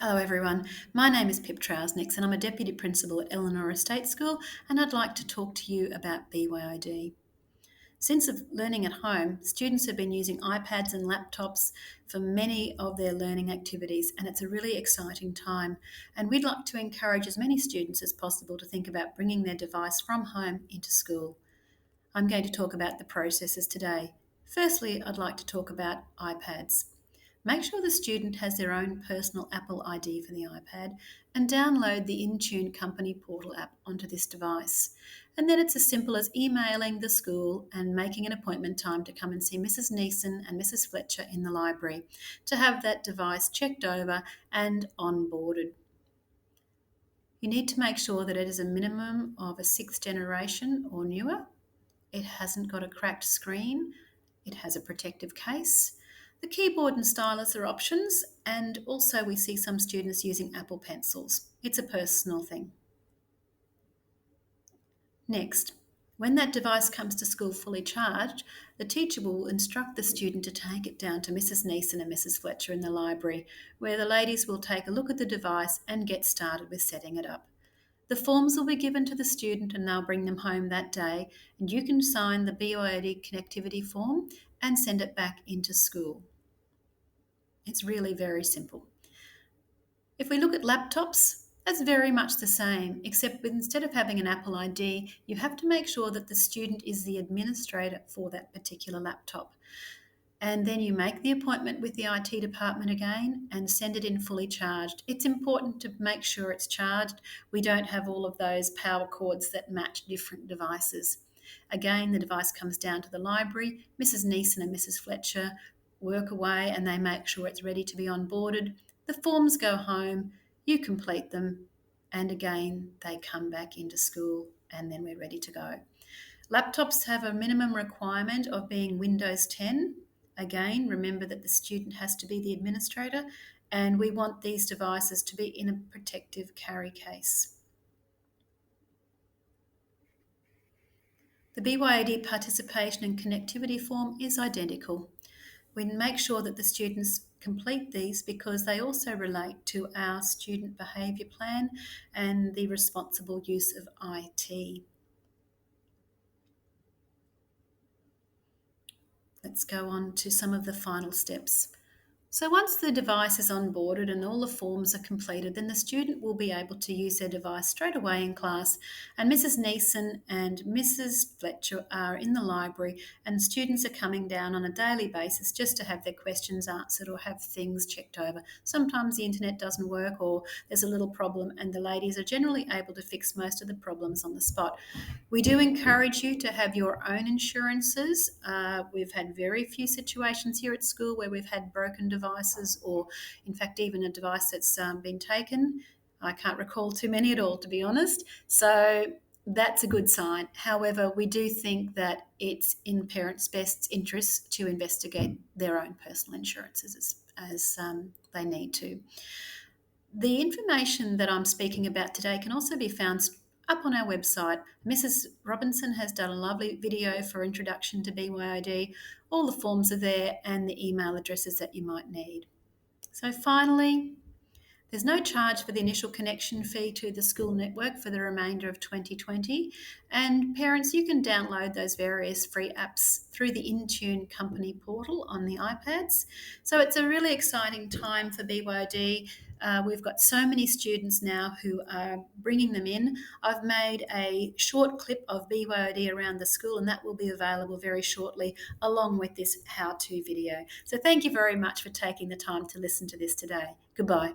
Hello everyone, my name is Pip Trousnicks and I'm a Deputy Principal at Elanora State School, and I'd like to talk to you about BYOD. Since learning at home, students have been using iPads and laptops for many of their learning activities, and it's a really exciting time, and we'd like to encourage as many students as possible to think about bringing their device from home into school. I'm going to talk about the processes today. Firstly, I'd like to talk about iPads. Make sure the student has their own personal Apple ID for the iPad and download the Intune Company Portal app onto this device. And then it's as simple as emailing the school and making an appointment time to come and see Mrs. Neeson and Mrs. Fletcher in the library to have that device checked over and onboarded. You need to make sure that it is a minimum of a 6th generation or newer. It hasn't got a cracked screen. It has a protective case. The keyboard and stylus are options, and also we see some students using Apple Pencils. It's a personal thing. Next, when that device comes to school fully charged, the teacher will instruct the student to take it down to Mrs. Neeson and Mrs. Fletcher in the library, where the ladies will take a look at the device and get started with setting it up. The forms will be given to the student and they'll bring them home that day, and you can sign the BYOD connectivity form and send it back into school. It's really very simple. If we look at laptops, that's very much the same, except instead of having an Apple ID, you have to make sure that the student is the administrator for that particular laptop. And then you make the appointment with the IT department again and send it in fully charged. It's important to make sure it's charged. We don't have all of those power cords that match different devices. Again, the device comes down to the library. Mrs. Neeson and Mrs. Fletcher work away and they make sure it's ready to be onboarded. The forms go home, you complete them, and again, they come back into school and then we're ready to go. Laptops have a minimum requirement of being Windows 10. Again, remember that the student has to be the administrator, and we want these devices to be in a protective carry case. The BYOD participation and connectivity form is identical. We make sure that the students complete these because they also relate to our student behaviour plan and the responsible use of IT. Let's go on to some of the final steps. So once the device is onboarded and all the forms are completed, then the student will be able to use their device straight away in class. And Mrs. Neeson and Mrs. Fletcher are in the library, and students are coming down on a daily basis just to have their questions answered or have things checked over. Sometimes the internet doesn't work or there's a little problem, and the ladies are generally able to fix most of the problems on the spot. We do encourage you to have your own insurances. We've had very few situations here at school where we've had broken devices or, in fact, even a device that's been taken. I can't recall too many at all, to be honest. So that's a good sign. However, we do think that it's in parents' best interest to investigate their own personal insurances as they need to. The information that I'm speaking about today can also be found up on our website. Mrs. Robinson has done a lovely video for introduction to BYOD. All the forms are there and the email addresses that you might need. So finally, there's no charge for the initial connection fee to the school network for the remainder of 2020. And parents, you can download those various free apps through the Intune Company portal on the iPads. So it's a really exciting time for BYOD. We've got so many students now who are bringing them in. I've made a short clip of BYOD around the school, and that will be available very shortly along with this how-to video. So thank you very much for taking the time to listen to this today. Goodbye.